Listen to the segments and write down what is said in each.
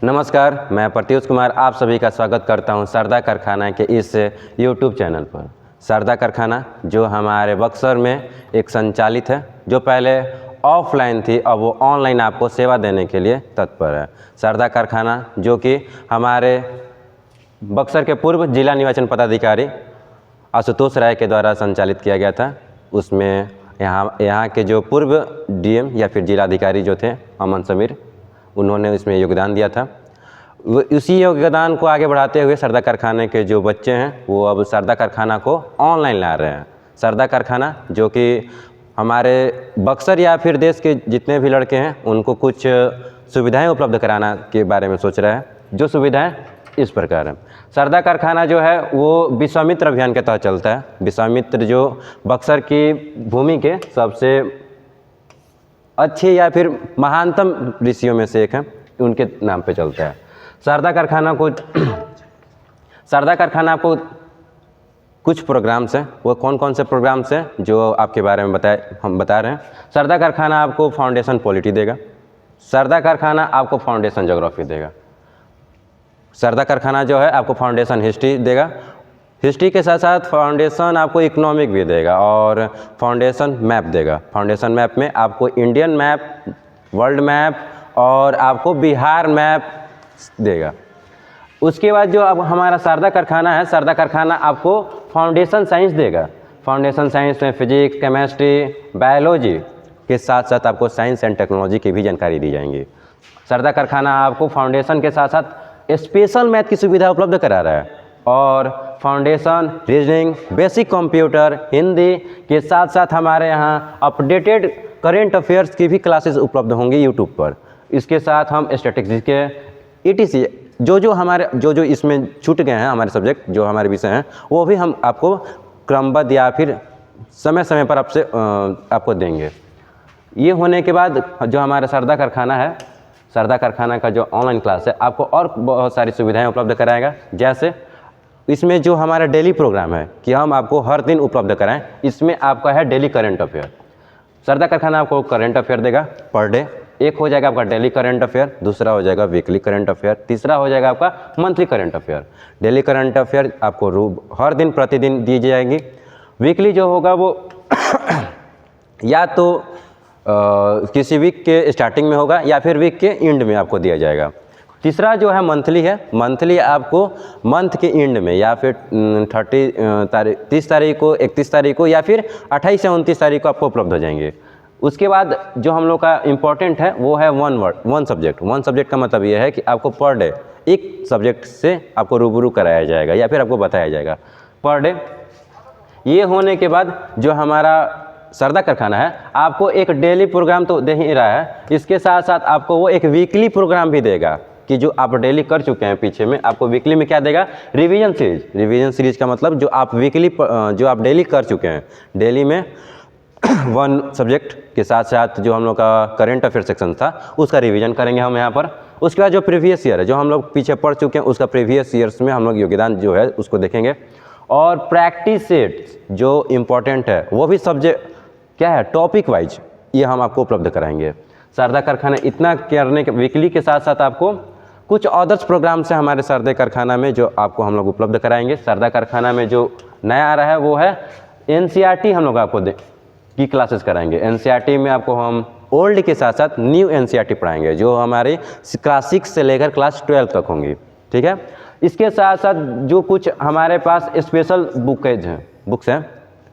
नमस्कार, मैं प्रत्युष कुमार आप सभी का स्वागत करता हूं शारदा कारखाना के इस यूट्यूब चैनल पर। शारदा कारखाना जो हमारे बक्सर में एक संचालित है, जो पहले ऑफलाइन थी, अब वो ऑनलाइन आपको सेवा देने के लिए तत्पर है। शारदा कारखाना जो कि हमारे बक्सर के पूर्व जिला निर्वाचन पदाधिकारी आशुतोष राय के द्वारा संचालित किया गया था। उसमें यहाँ के जो पूर्व डीएम या फिर जिलाधिकारी जो थे अमन समीर, उन्होंने इसमें योगदान दिया था। उसी योगदान को आगे बढ़ाते हुए शारदा कारखाने के जो बच्चे हैं वो अब शारदा कारखाना को ऑनलाइन ला रहे हैं। शारदा कारखाना जो कि हमारे बक्सर या फिर देश के जितने भी लड़के हैं उनको कुछ सुविधाएं उपलब्ध कराना के बारे में सोच रहा है। जो सुविधाएं इस प्रकार है। शारदा कारखाना जो है वो विश्वामित्र अभियान के तहत चलता है। विश्वामित्र जो बक्सर की भूमि के सबसे अच्छे या फिर महानतम ऋषियों में से एक हैं, उनके नाम पे चलता है। शारदा कारखाना को कुछ प्रोग्राम्स हैं। वो कौन कौन से प्रोग्राम्स हैं जो आपके बारे में हम बता रहे हैं। शारदा कारखाना आपको फाउंडेशन पॉलिटी देगा। शारदा कारखाना आपको फाउंडेशन ज्योग्राफी देगा। शारदा कारखाना जो है आपको फाउंडेशन हिस्ट्री देगा। हिस्ट्री के साथ साथ फाउंडेशन आपको इकोनॉमिक भी देगा और फाउंडेशन मैप देगा। फाउंडेशन मैप में आपको इंडियन मैप, वर्ल्ड मैप और आपको बिहार मैप देगा। उसके बाद जो अब हमारा शारदा कारखाना है, शारदा कारखाना आपको फाउंडेशन साइंस देगा। फाउंडेशन साइंस में फिजिक्स, केमिस्ट्री, बायोलॉजी के साथ साथ आपको साइंस एंड टेक्नोलॉजी की भी जानकारी दी जाएंगी। शारदा कारखाना आपको फाउंडेशन के साथ साथ स्पेशल मैथ की सुविधा उपलब्ध करा रहा है और foundation, reasoning, basic computer, Hindi के साथ साथ हमारे यहाँ अपडेटेड करेंट अफेयर्स की भी क्लासेस उपलब्ध होंगी यूट्यूब पर। इसके साथ हम स्टैटिस्टिक्स के ETC जो इसमें छूट गए हैं हमारे सब्जेक्ट, जो हमारे विषय हैं, वो भी हम आपको क्रमबद्ध या फिर समय समय पर आपको देंगे। ये होने के बाद जो हमारा शारदा कारखाना है, शारदा कारखाना का जो ऑनलाइन क्लास है आपको और बहुत सारी सुविधाएं उपलब्ध कराएगा। जैसे इसमें जो हमारा डेली प्रोग्राम है कि हम आपको हर दिन उपलब्ध कराएं, इसमें आपका है डेली करंट अफेयर। शारदा कारखाना आपको करंट अफेयर देगा पर डे। एक हो जाएगा आपका डेली करंट अफेयर, दूसरा हो जाएगा वीकली करंट अफेयर, तीसरा हो जाएगा आपका monthly current affair. Daily current affair आपको हर दिन प्रतिदिन दी जाएगी। वीकली जो होगा वो या तो किसी वीक के स्टार्टिंग में होगा या फिर वीक के एंड में आपको दिया जाएगा। तीसरा जो है मंथली है। मंथली आपको मंथ के एंड में या फिर 30 तारीख को, 31 तारीख को या फिर 28 से 29 तारीख को आपको उपलब्ध हो जाएंगे। उसके बाद जो हम लोग का इम्पोर्टेंट है वो है वन सब्जेक्ट। वन सब्जेक्ट का मतलब ये है कि आपको पर डे एक सब्जेक्ट से आपको रूबरू कराया जाएगा या फिर आपको बताया जाएगा पर डे। ये होने के बाद जो हमारा शारदा कारखाना है आपको एक डेली प्रोग्राम तो दे ही रहा है, इसके साथ साथ आपको वो एक वीकली प्रोग्राम भी देगा कि जो आप डेली कर चुके हैं पीछे में, आपको वीकली में क्या देगा, रिवीजन सीरीज। रिवीजन सीरीज का मतलब जो आप डेली कर चुके हैं, डेली में वन सब्जेक्ट के साथ साथ जो हम लोग का करेंट अफेयर सेक्शन था उसका रिवीजन करेंगे हम यहाँ पर। उसके बाद जो प्रीवियस ईयर है, जो हम लोग पीछे पढ़ चुके हैं, उसका प्रीवियस ईयर्स में हम लोग योगदान जो है उसको देखेंगे। और प्रैक्टिस सेट्स जो इम्पोर्टेंट है वो भी सब्जेक्ट क्या है, टॉपिक वाइज, ये हम आपको उपलब्ध कराएंगे। शारदा कारखाना इतना करने के वीकली के साथ साथ आपको कुछ अदर्स प्रोग्राम्स हैं हमारे शारदा कारखाना में जो आपको हम लोग उपलब्ध कराएंगे। शारदा कारखाना में जो नया आ रहा है वो है NCERT हम लोग आपको की क्लासेस कराएंगे। NCERT में आपको हम ओल्ड के साथ साथ न्यू NCERT पढ़ाएंगे जो हमारे क्लास 6 से लेकर क्लास 12 तक होंगी। ठीक है। इसके साथ साथ जो कुछ हमारे पास स्पेशल बुक्स हैं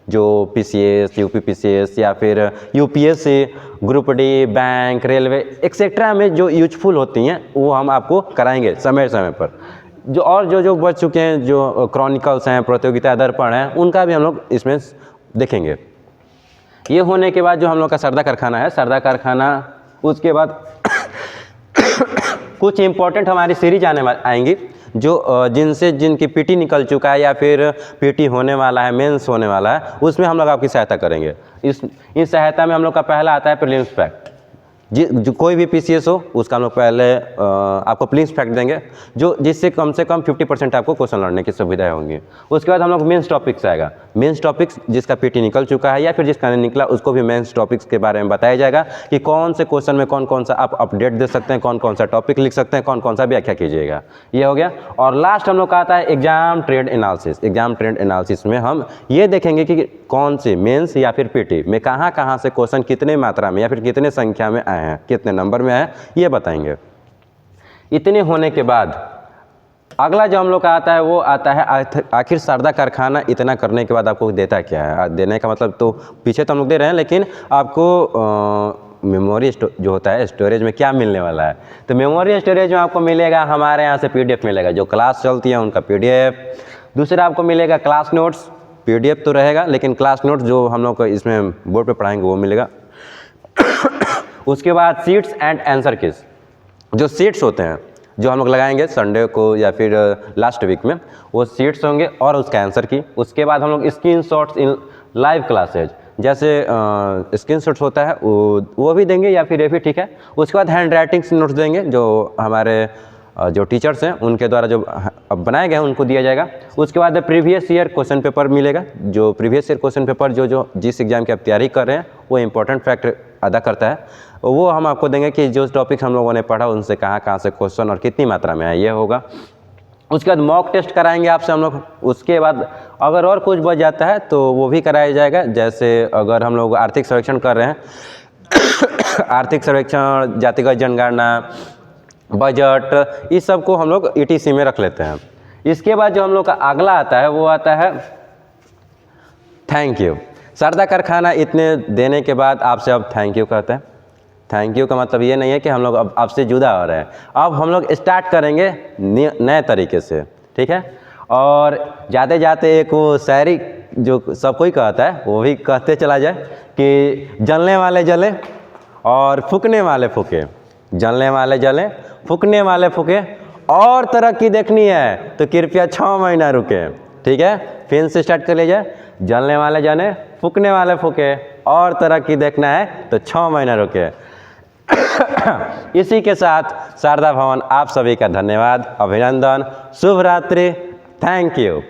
जो PCS, UPPCS या फिर UPSC, group D, bank, railway etcetera में जो यूजफुल होती हैं वो हम आपको कराएंगे समय समय पर। जो बच चुके हैं, जो क्रॉनिकल्स हैं, प्रतियोगिता दर्पण हैं, उनका भी हम लोग इसमें देखेंगे। ये होने के बाद जो हम लोग का शारदा कारखाना है, शारदा कारखाना उसके बाद कुछ इम्पोर्टेंट हमारी सीरीज आएंगी जो जिनकी PT निकल चुका है या फिर PT होने वाला है, मेंस होने वाला है, उसमें हम लोग आपकी सहायता करेंगे। इस सहायता में हम लोग का पहला आता है प्रीलिम्स फैक्ट। जो कोई भी PCS हो उसका हम लोग पहले आपको प्लीज फैक्ट देंगे जो जिससे कम से कम 50% आपको क्वेश्चन लड़ने की सुविधाएं होंगी। उसके बाद हम लोग मेंस टॉपिक्स आएगा। मेंस टॉपिक्स जिसका PT निकल चुका है या फिर जिसका नहीं निकला उसको भी मेंस टॉपिक्स के बारे में बताया जाएगा कि कौन से क्वेश्चन में कौन कौन सा आप अपडेट दे सकते हैं, कौन कौन सा टॉपिक लिख सकते हैं, कौन कौन सा व्याख्या कीजिएगा। ये हो गया। और लास्ट हम लोग का आता है exam trend analysis. Exam trend analysis में हम ये देखेंगे कि कौन से मेंस या फिर PT में कहाँ कहाँ से क्वेश्चन कितने मात्रा में या फिर कितने संख्या में आए हैं, कितने नंबर में आए ये बताएंगे। इतने होने के बाद अगला जो हम लोग का आता है वो आता है आखिर शारदा कारखाना इतना करने के बाद आपको देता क्या है। देने का मतलब तो पीछे तो हम लोग दे रहे हैं, लेकिन आपको मेमोरी जो होता है स्टोरेज में क्या मिलने वाला है। तो मेमोरी स्टोरेज में आपको मिलेगा हमारे यहाँ से PDF मिलेगा, जो क्लास चलती है उनका PDF। दूसरा आपको मिलेगा क्लास नोट्स, PDF तो रहेगा लेकिन क्लास नोट्स जो हम लोग को इसमें बोर्ड पे पढ़ाएंगे वो मिलेगा। उसके बाद सीट्स एंड आंसर कीज, जो सीट्स होते हैं जो हम लोग लगाएंगे संडे को या फिर लास्ट वीक में, वो सीट्स होंगे और उसका आंसर की। उसके बाद हम लोग स्क्रीनशॉट्स इन लाइव क्लासेज, जैसे स्क्रीनशॉट्स होता है वो भी देंगे या फिर ये भी ठीक है। उसके बाद हैंड राइटिंग नोट्स देंगे जो हमारे जो टीचर्स हैं उनके द्वारा जो अब बनाए गए हैं उनको दिया जाएगा। उसके बाद प्रीवियस ईयर क्वेश्चन पेपर मिलेगा, जो प्रीवियस ईयर क्वेश्चन पेपर जो जिस एग्जाम की आप तैयारी कर रहे हैं वो इंपॉर्टेंट फैक्टर अदा करता है, वो हम आपको देंगे कि जो टॉपिक हम लोगों ने पढ़ा उनसे कहाँ कहाँ से क्वेश्चन और कितनी मात्रा में है ये होगा। उसके बाद मॉक टेस्ट कराएंगे आपसे हम लोग। उसके बाद अगर और कुछ बच जाता है तो वो भी कराया जाएगा, जैसे अगर हम लोग आर्थिक सर्वेक्षण कर रहे हैं आर्थिक सर्वेक्षण, जातिगत जनगणना, बजट, इस सब को हम लोग ETC में रख लेते हैं। इसके बाद जो हम लोग का अगला आता है वो आता है थैंक यू। शारदा कारखाना इतने देने के बाद आपसे अब थैंक यू कहते हैं। थैंक यू का मतलब ये नहीं है कि हम लोग अब आपसे जुदा हो रहे हैं, अब हम लोग स्टार्ट करेंगे नए तरीके से, ठीक है। और जाते जाते एक वो शायरी जो सब कोई कहता है वो भी कहते चला जाए कि जलने वाले जले और फूकने वाले फूके, जलने वाले जले फूकने वाले फूके, और तरक्की देखनी है तो कृपया 6 महीना रुके, ठीक है। फिर से स्टार्ट कर लीजिए, जलने वाले जले फूकने वाले फूके, और तरक्की देखना है तो 6 महीना रुके। इसी के साथ शारदा भवन आप सभी का धन्यवाद, अभिनंदन, शुभ रात्रि, थैंक यू।